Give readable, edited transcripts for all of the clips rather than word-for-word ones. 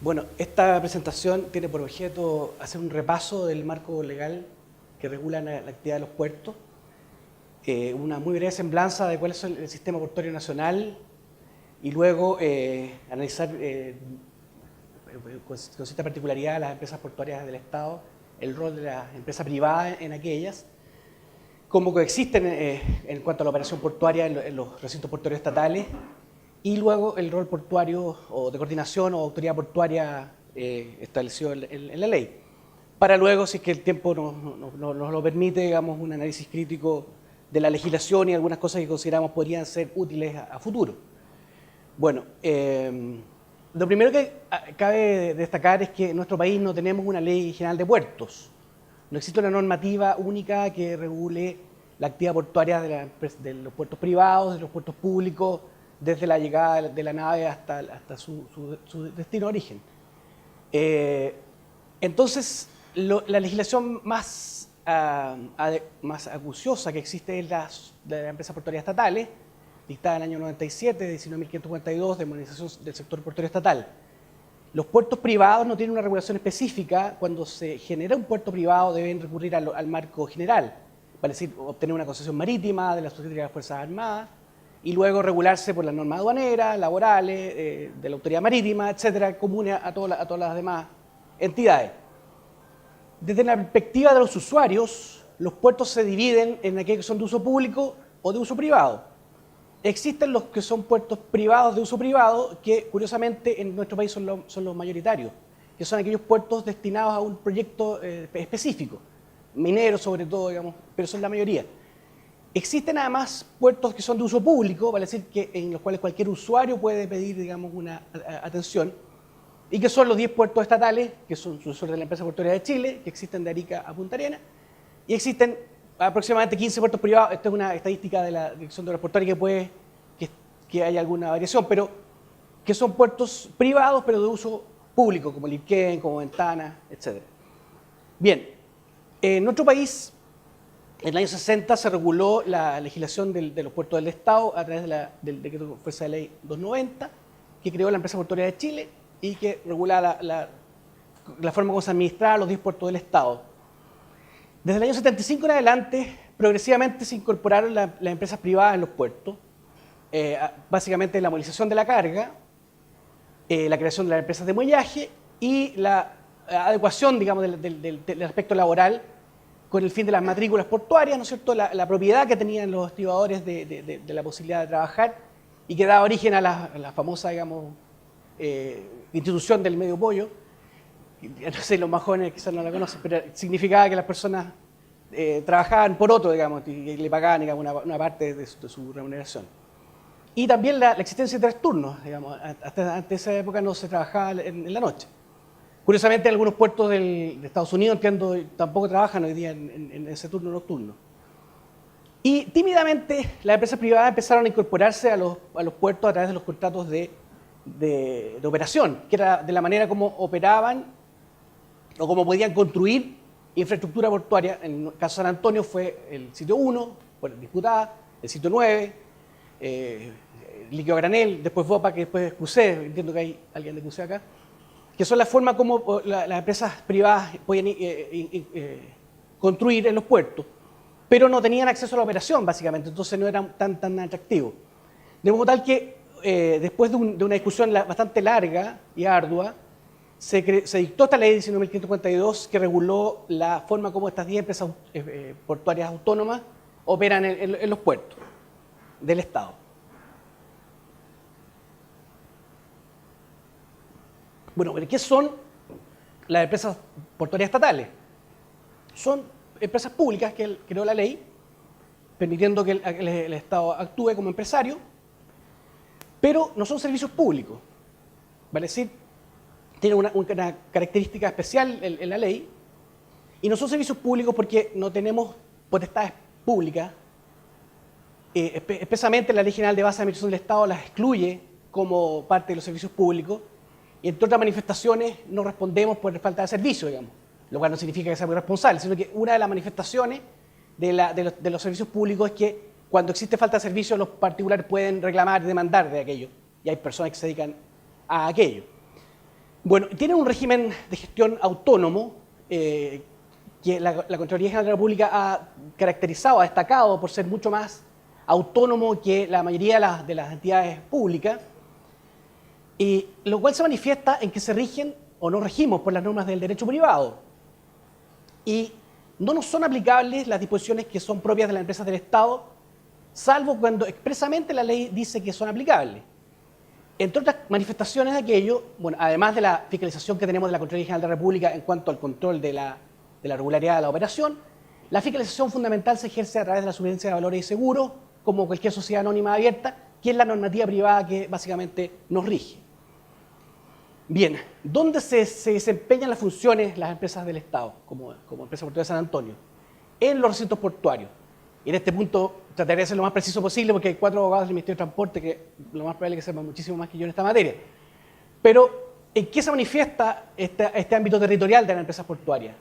Bueno, esta presentación tiene por objeto hacer un repaso del marco legal que regula la actividad de los puertos, una muy breve semblanza de cuál es el sistema portuario nacional y luego analizar con cierta particularidad las empresas portuarias del Estado, el rol de las empresas privadas en aquellas, cómo coexisten en cuanto a la operación portuaria en los recintos portuarios estatales, y luego el rol portuario o de coordinación o autoridad portuaria establecido en la ley. Para luego, si es que el tiempo nos lo permite, digamos, un análisis crítico de la legislación y algunas cosas que consideramos podrían ser útiles a futuro. Bueno, lo primero que cabe destacar es que en nuestro país no tenemos una ley general de puertos. No existe una normativa única que regule la actividad portuaria de los puertos privados, de los puertos públicos, desde la llegada de la nave hasta su destino de origen. Entonces, la legislación más acuciosa que existe es de las empresas portuarias estatales, dictada en el año 97, 19.542, de modernización del sector portuario estatal. Los puertos privados no tienen una regulación específica. Cuando se genera un puerto privado deben recurrir al marco general, para decir, obtener una concesión marítima de la Secretaría de las Fuerzas Armadas, y luego regularse por las normas aduaneras, laborales, de la autoridad marítima, etcétera, comunes a todas las demás entidades. Desde la perspectiva de los usuarios, los puertos se dividen en aquellos que son de uso público o de uso privado. Existen los que son puertos privados de uso privado, que curiosamente en nuestro país son los mayoritarios, que son aquellos puertos destinados a un proyecto específico, mineros sobre todo, digamos, pero son la mayoría. Existen además puertos que son de uso público, vale decir que en los cuales cualquier usuario puede pedir, digamos, una atención, y que son los 10 puertos estatales, que son sucesores de la empresa portuaria de Chile, que existen de Arica a Punta Arenas, y existen aproximadamente 15 puertos privados. Esta es una estadística de la Dirección de Obras Portuarias que haya alguna variación, pero que son puertos privados, pero de uso público, como Lirquén, como Ventana, etc. Bien, en nuestro país, en el año 60 se reguló la legislación de los puertos del Estado a través del decreto Fuerza de Ley 290, que creó la empresa portuaria de Chile y que regula la forma como se administraban los 10 puertos del Estado. Desde el año 75 en adelante, progresivamente se incorporaron las empresas privadas en los puertos, básicamente la movilización de la carga, la creación de las empresas de muellaje y la adecuación, digamos, del aspecto laboral con el fin de las matrículas portuarias, ¿no es cierto?, la propiedad que tenían los estibadores de la posibilidad de trabajar y que daba origen a la famosa, digamos, institución del medio pollo. No sé, los más jóvenes quizás no la conocen, pero significaba que las personas trabajaban por otro, digamos, y le pagaban, digamos, una parte de su remuneración. Y también la existencia de 3 turnos, digamos, hasta esa época no se trabajaba en la noche. Curiosamente, algunos puertos de Estados Unidos, entiendo, tampoco trabajan hoy día en ese turno nocturno. Y tímidamente las empresas privadas empezaron a incorporarse a los puertos a través de los contratos de operación, que era de la manera como operaban o como podían construir infraestructura portuaria. En el caso de San Antonio fue el sitio 1, por disputada, el sitio 9, líquido a granel, después VOPA, que después CUSE, entiendo que hay alguien de CUSE acá, que son la forma como las empresas privadas podían construir en los puertos, pero no tenían acceso a la operación, básicamente, entonces no eran tan atractivos. De modo tal que después de una discusión bastante larga y ardua, se dictó esta ley 19.542 que reguló la forma como estas 10 empresas portuarias autónomas operan en los puertos del Estado. Bueno, ¿qué son las empresas portuarias estatales? Son empresas públicas que creó la ley, permitiendo que el Estado actúe como empresario, pero no son servicios públicos. Vale decir, tienen una característica especial en la ley, y no son servicios públicos porque no tenemos potestades públicas. Expresamente la Ley General de Base de Administración del Estado las excluye como parte de los servicios públicos, y entre otras manifestaciones no respondemos por falta de servicio, digamos, lo cual no significa que seamos responsables, sino que una de las manifestaciones de los servicios públicos es que cuando existe falta de servicio los particulares pueden reclamar, demandar de aquello, y hay personas que se dedican a aquello. Bueno, tienen un régimen de gestión autónomo que la Contraloría General de la República ha caracterizado, ha destacado por ser mucho más autónomo que la mayoría de las entidades públicas, y lo cual se manifiesta en que se rigen o no regimos por las normas del derecho privado. Y no nos son aplicables las disposiciones que son propias de las empresas del Estado, salvo cuando expresamente la ley dice que son aplicables. Entre otras manifestaciones de aquello, bueno, además de la fiscalización que tenemos de la Contraloría General de la República en cuanto al control de la regularidad de la operación, la fiscalización fundamental se ejerce a través de la Superintendencia de Valores y Seguros, como cualquier sociedad anónima abierta, que es la normativa privada que básicamente nos rige. Bien, ¿dónde se desempeñan las funciones las empresas del Estado, como Empresa Portuaria de San Antonio? En los recintos portuarios. Y en este punto trataré de ser lo más preciso posible porque hay 4 abogados del Ministerio de Transporte que lo más probable es que sepan muchísimo más que yo en esta materia. Pero, ¿en qué se manifiesta este ámbito territorial de las empresas portuarias?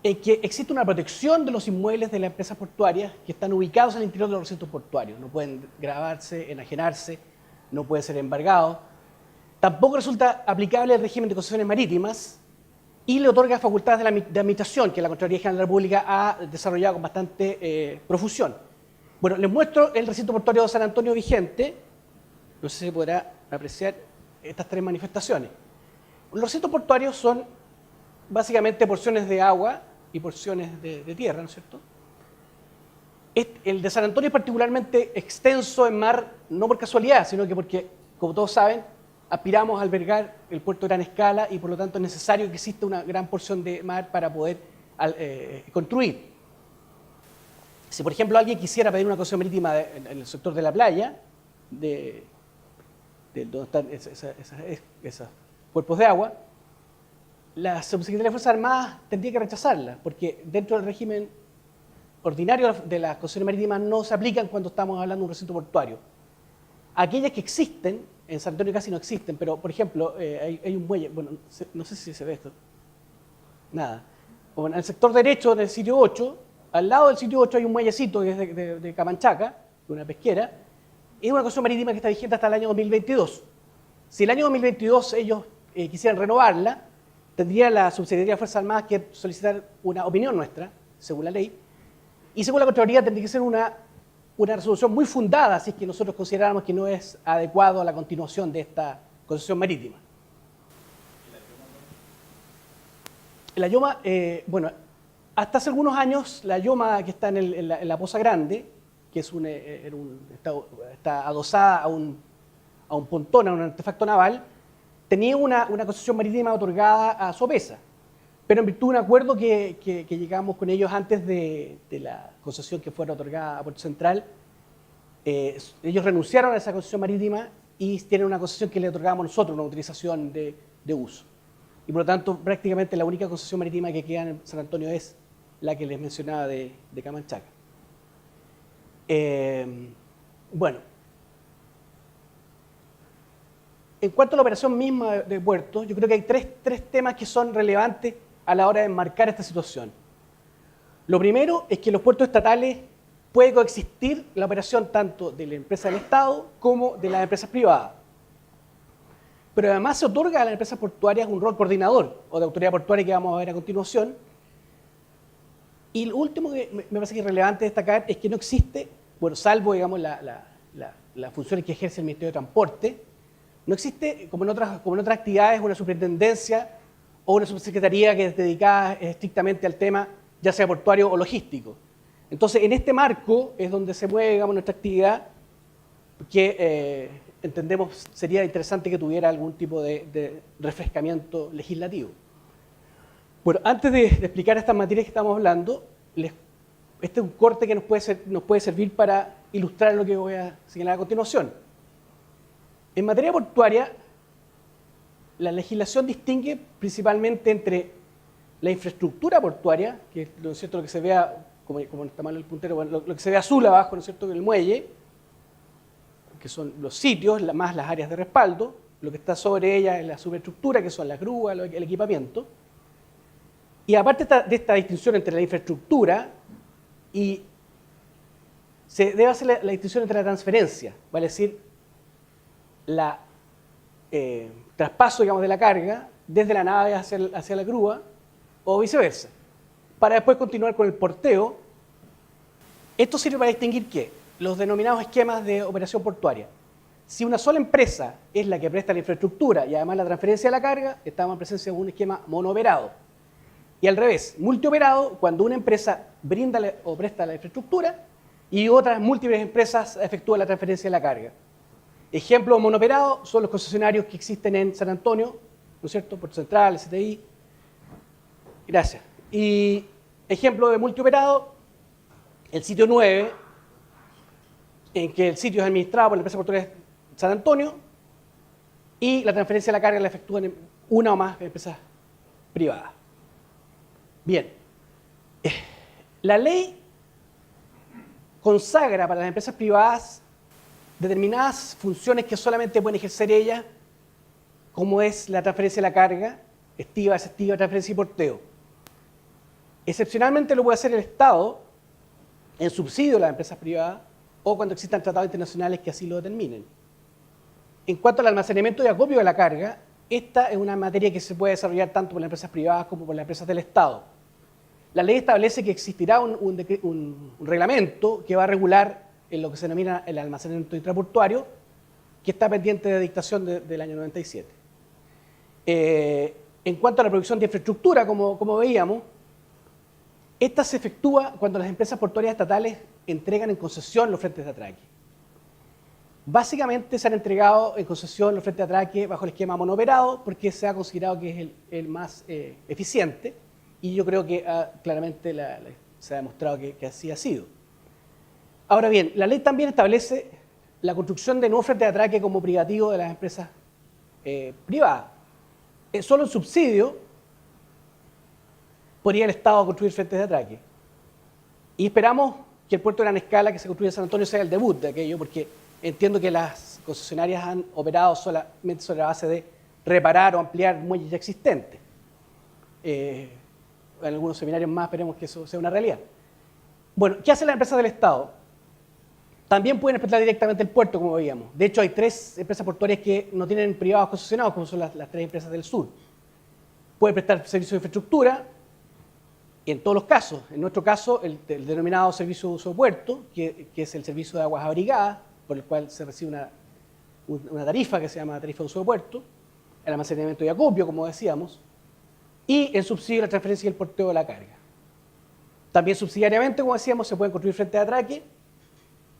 En que existe una protección de los inmuebles de las empresas portuarias que están ubicados al interior de los recintos portuarios. No pueden grabarse, enajenarse, no pueden ser embargados. Tampoco resulta aplicable el régimen de concesiones marítimas y le otorga facultades de administración que la Contraloría General de la República ha desarrollado con bastante profusión. Bueno, les muestro el recinto portuario de San Antonio vigente. No sé si se podrá apreciar estas 3 manifestaciones. Los recintos portuarios son básicamente porciones de agua y porciones de tierra, ¿no es cierto? El de San Antonio es particularmente extenso en mar, no por casualidad, sino que porque, como todos saben, aspiramos a albergar el puerto de gran escala y por lo tanto es necesario que exista una gran porción de mar para poder construir. Si por ejemplo alguien quisiera pedir una concesión marítima en el sector de la playa, donde están esos cuerpos de agua, la Subsecretaría de Fuerzas Armadas tendría que rechazarla, porque dentro del régimen ordinario de las concesiones marítimas no se aplican cuando estamos hablando de un recinto portuario. Aquellas que existen, en San Antonio casi no existen, pero por ejemplo, hay un muelle, bueno, no sé si se ve esto, nada. Bueno, en el sector derecho del sitio 8, al lado del sitio 8 hay un muellecito que es de Camanchaca, de una pesquera, y es una concesión marítima que está vigente hasta el año 2022. Si el año 2022 ellos quisieran renovarla, tendría la Subsecretaría de Fuerzas Armadas que solicitar una opinión nuestra, según la ley, y según la Contraloría tendría que ser una resolución muy fundada si es que nosotros consideráramos que no es adecuado a la continuación de esta concesión marítima. La Yoma, bueno, hasta hace algunos años la Yoma que está en la Poza Grande, que es está adosada a un pontón, a un artefacto naval, tenía una concesión marítima otorgada a Sopesa, pero en virtud de un acuerdo que llegamos con ellos antes de la concesión que fuera otorgada a Puerto Central, ellos renunciaron a esa concesión marítima y tienen una concesión que le otorgamos nosotros, una autorización de uso. Y por lo tanto, prácticamente la única concesión marítima que queda en San Antonio es la que les mencionaba de Camanchaca. Bueno, en cuanto a la operación misma de puertos, yo creo que hay tres temas que son relevantes a la hora de enmarcar esta situación. Lo primero es que en los puertos estatales puede coexistir la operación tanto de la empresa del Estado como de las empresas privadas. Pero además se otorga a las empresas portuarias un rol coordinador o de autoridad portuaria que vamos a ver a continuación. Y lo último que me parece que es relevante destacar es que no existe, bueno, salvo digamos, las funciones que ejerce el Ministerio de Transporte, no existe, como en otras actividades, una superintendencia o una subsecretaría que es dedicada estrictamente al tema, ya sea portuario o logístico. Entonces, en este marco es donde se mueve, digamos, nuestra actividad, que entendemos sería interesante que tuviera algún tipo de refrescamiento legislativo. Bueno, antes de explicar estas materias que estamos hablando, este es un corte que nos puede servir para ilustrar lo que voy a señalar a continuación. En materia portuaria, la legislación distingue principalmente entre la infraestructura portuaria, que ¿no es cierto? Lo que se vea, como está mal el puntero, bueno, lo que se ve azul abajo, ¿no es cierto?, el muelle, que son los sitios, más las áreas de respaldo, lo que está sobre ella es la superestructura, que son las grúas, el equipamiento. Y aparte de esta distinción entre la infraestructura y se debe hacer la distinción entre la transferencia, vale decir, traspaso, digamos, de la carga desde la nave hacia la grúa o viceversa, para después continuar con el porteo. Esto sirve para distinguir ¿qué? Los denominados esquemas de operación portuaria. Si una sola empresa es la que presta la infraestructura y además la transferencia de la carga, estamos en presencia de un esquema monooperado. Y al revés, multioperado, cuando una empresa brinda o presta la infraestructura y otras múltiples empresas efectúan la transferencia de la carga. Ejemplo monooperado son los concesionarios que existen en San Antonio, ¿no es cierto? Puerto Central, STI. Gracias. Y ejemplo de multioperado, el sitio 9, en que el sitio es administrado por la empresa portuaria San Antonio y la transferencia de la carga la efectúan una o más empresas privadas. Bien, la ley consagra para las empresas privadas determinadas funciones que solamente pueden ejercer ellas, como es la transferencia de la carga, estiva, exhaustiva, transferencia y porteo. Excepcionalmente lo puede hacer el Estado en subsidio a las empresas privadas o cuando existan tratados internacionales que así lo determinen. En cuanto al almacenamiento y acopio de la carga, esta es una materia que se puede desarrollar tanto por las empresas privadas como por las empresas del Estado. La ley establece que existirá un reglamento que va a regular en lo que se denomina el almacenamiento intraportuario, que está pendiente de dictación del año 97. En cuanto a la producción de infraestructura, como veíamos, esta se efectúa cuando las empresas portuarias estatales entregan en concesión los frentes de atraque. Básicamente se han entregado en concesión los frentes de atraque bajo el esquema monooperado porque se ha considerado que es el más eficiente y yo creo que claramente se ha demostrado que así ha sido. Ahora bien, la ley también establece la construcción de nuevos frentes de atraque como privativo de las empresas privadas. Solo en subsidio podría el Estado construir frentes de atraque. Y esperamos que el puerto de Gran Escala que se construye en San Antonio sea el debut de aquello, porque entiendo que las concesionarias han operado solamente sobre la base de reparar o ampliar muelles ya existentes. En algunos seminarios más esperemos que eso sea una realidad. Bueno, ¿qué hacen las empresas del Estado? También pueden explotar directamente el puerto, como veíamos. De hecho, hay 3 empresas portuarias que no tienen privados concesionados, como son las 3 empresas del sur. Pueden prestar servicios de infraestructura, y en todos los casos. En nuestro caso, el denominado servicio de uso de puerto, que es el servicio de aguas abrigadas, por el cual se recibe una tarifa que se llama tarifa de uso de puerto, el almacenamiento y acopio, como decíamos, y en subsidio la transferencia y el porteo de la carga. También subsidiariamente, como decíamos, se pueden construir frentes de atraque,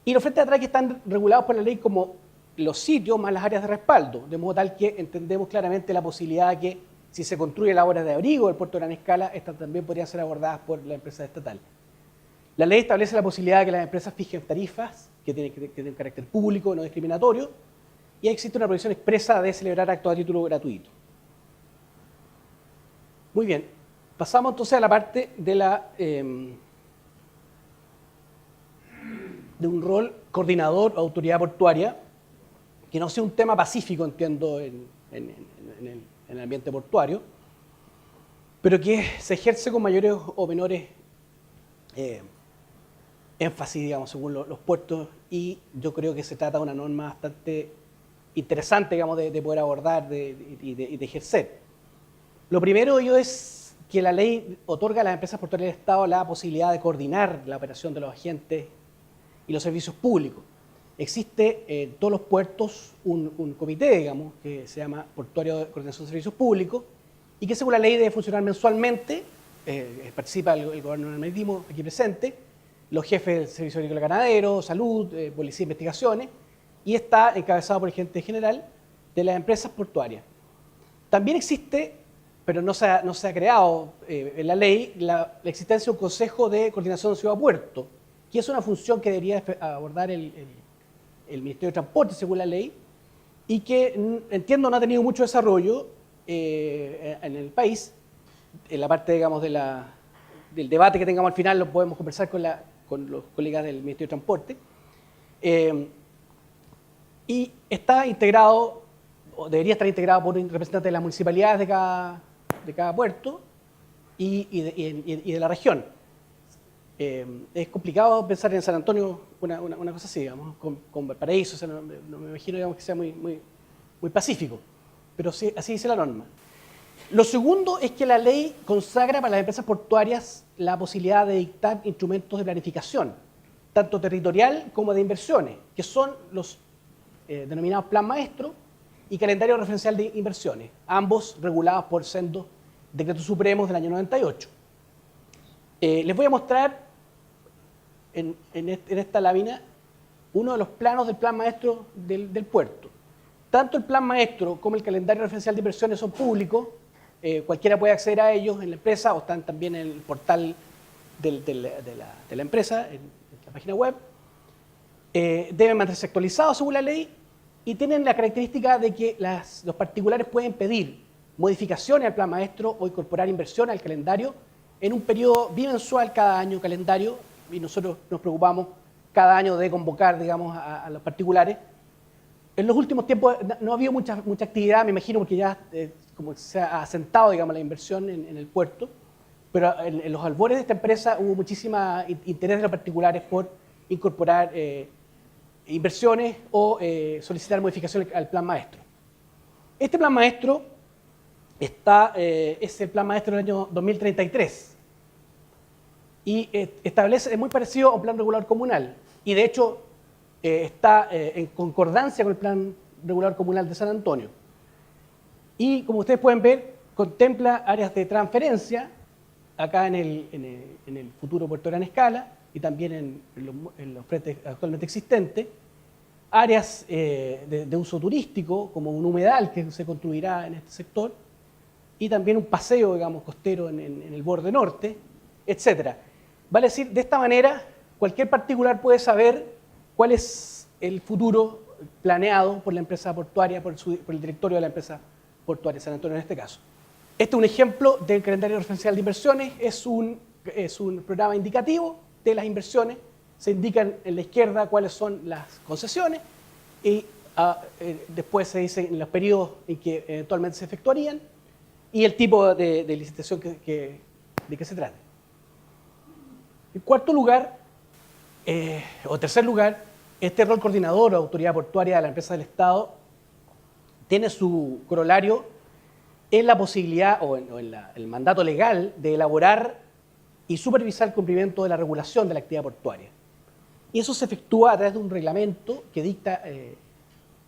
y los frentes de atraque están regulados por la ley como los sitios más las áreas de respaldo, de modo tal que entendemos claramente la posibilidad de que si se construye la obra de abrigo del puerto de Gran Escala, estas también podrían ser abordadas por la empresa estatal. La ley establece la posibilidad de que las empresas fijen tarifas que tienen carácter público, no discriminatorio, y existe una prohibición expresa de celebrar actos a título gratuito. Muy bien, pasamos entonces a la parte de un rol coordinador o autoridad portuaria, que no sea un tema pacífico, entiendo, en el ambiente portuario, pero que se ejerce con mayores o menores énfasis, digamos, según los puertos, y yo creo que se trata de una norma bastante interesante, digamos, de poder abordar y de ejercer. Lo primero de ello es que la ley otorga a las empresas portuarias del Estado la posibilidad de coordinar la operación de los agentes y los servicios públicos. Existe en todos los puertos un comité, digamos, que se llama Portuario de Coordinación de Servicios Públicos y que según la ley debe funcionar mensualmente. Participa el gobierno del marítimo aquí presente, los jefes del Servicio Agrícola Ganadero, Salud, Policía de Investigaciones, y está encabezado por el gerente general de las empresas portuarias. También existe, pero no se ha creado en la ley, la existencia de un Consejo de Coordinación de Ciudad-Puerto, que es una función que debería abordar el Ministerio de Transporte, según la ley, y que entiendo no ha tenido mucho desarrollo en el país. En la parte, digamos, del debate que tengamos al final lo podemos conversar con los colegas del Ministerio de Transporte. Y está integrado, o debería estar integrado por un representante de las municipalidades de cada puerto y de la región. Es complicado pensar en San Antonio una cosa así, digamos, con Valparaíso, o sea, no me imagino, digamos, que sea muy pacífico, pero sí, así dice la norma. Lo segundo es que la ley consagra para las empresas portuarias la posibilidad de dictar instrumentos de planificación, tanto territorial como de inversiones, que son los denominados Plan Maestro y Calendario Referencial de Inversiones, ambos regulados por sendos decretos supremos del año 98. Les voy a mostrar en esta lámina uno de los planos del Plan Maestro del puerto. Tanto el Plan Maestro como el Calendario Referencial de Inversiones son públicos, cualquiera puede acceder a ellos en la empresa o están también en el portal de la empresa, en la página web. Deben mantenerse actualizados según la ley y tienen la característica de que los particulares pueden pedir modificaciones al Plan Maestro o incorporar inversiones al calendario en un periodo bimensual cada año calendario, y nosotros nos preocupamos cada año de convocar, digamos, a los particulares. En los últimos tiempos no ha habido mucha actividad, me imagino, porque ya como se ha asentado, digamos, la inversión en el puerto, pero en los albores de esta empresa hubo muchísimo interés de los particulares por incorporar inversiones o solicitar modificaciones al Plan Maestro. Este Plan Maestro es el Plan Maestro del año 2033 y es muy parecido a un plan regulador comunal y de hecho está en concordancia con el Plan Regulador Comunal de San Antonio. Y como ustedes pueden ver, contempla áreas de transferencia acá en el futuro Puerto Gran Escala y también en los frentes actualmente existentes, áreas de uso turístico, como un humedal que se construirá en este sector, y también un paseo, digamos, costero en el borde norte, etc. Vale decir, de esta manera, cualquier particular puede saber cuál es el futuro planeado por la empresa portuaria, por el directorio de la empresa portuaria San Antonio en este caso. Este es un ejemplo del calendario referencial de inversiones, es un programa indicativo de las inversiones, se indican en la izquierda cuáles son las concesiones y después se dicen los periodos en que eventualmente se efectuarían y el tipo de licitación de que se trate. En cuarto lugar, o tercer lugar, este rol coordinador o autoridad portuaria de la empresa del Estado tiene su corolario en la posibilidad o en el mandato legal de elaborar y supervisar el cumplimiento de la regulación de la actividad portuaria. Y eso se efectúa a través de un reglamento que dicta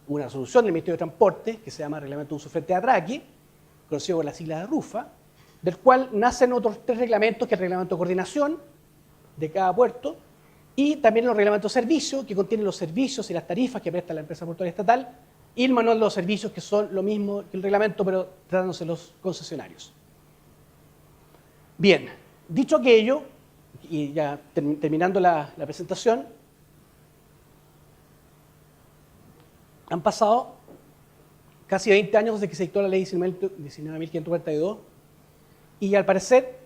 una resolución del Ministerio de Transporte, que se llama Reglamento de Uso Frente a Atraque, conocido por la sigla de RUFA, del cual nacen otros 3 reglamentos, que es el Reglamento de Coordinación de cada puerto, y también los reglamentos de servicio, que contienen los servicios y las tarifas que presta la empresa portuaria estatal, y el manual de los servicios, que son lo mismo que el reglamento, pero tratándose de los concesionarios. Bien, dicho aquello, y ya terminando la presentación, han pasado casi 20 años desde que se dictó la ley 19.542 y al parecer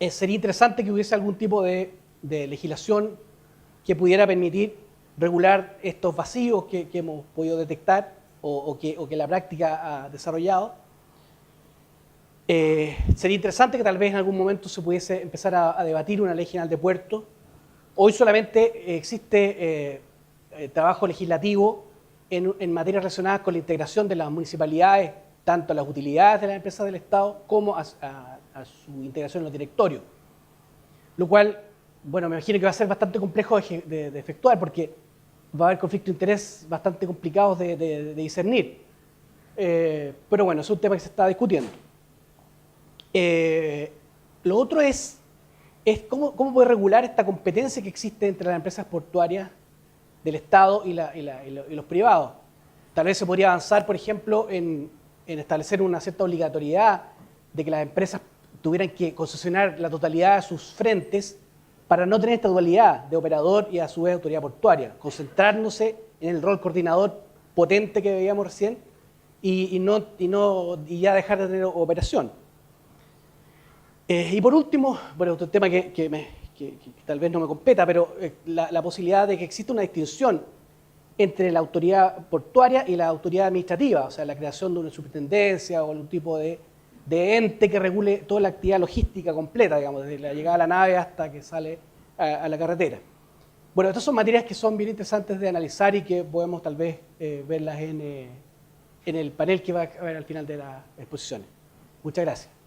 sería interesante que hubiese algún tipo de legislación que pudiera permitir regular estos vacíos que hemos podido detectar o que la práctica ha desarrollado. Sería interesante que tal vez en algún momento se pudiese empezar a debatir una ley general de puertos. Hoy solamente existe trabajo legislativo en materias relacionadas con la integración de las municipalidades, tanto a las utilidades de las empresas del Estado como a su integración en los directorios. Lo cual, bueno, me imagino que va a ser bastante complejo de efectuar porque va a haber conflictos de interés bastante complicados de discernir. Pero bueno, es un tema que se está discutiendo. Lo otro es cómo poder regular esta competencia que existe entre las empresas portuarias del Estado y los privados. Tal vez se podría avanzar, por ejemplo, en establecer una cierta obligatoriedad de que las empresas tuvieran que concesionar la totalidad de sus frentes para no tener esta dualidad de operador y a su vez autoridad portuaria, concentrándose en el rol coordinador potente que veíamos recién y ya dejar de tener operación. Y por último, bueno, otro tema que tal vez no me competa, pero la posibilidad de que exista una distinción entre la autoridad portuaria y la autoridad administrativa, o sea, la creación de una superintendencia o algún tipo de ente que regule toda la actividad logística completa, digamos, desde la llegada a la nave hasta que sale a la carretera. Bueno, estas son materias que son bien interesantes de analizar y que podemos tal vez verlas en el panel que va a haber al final de las exposiciones. Muchas gracias.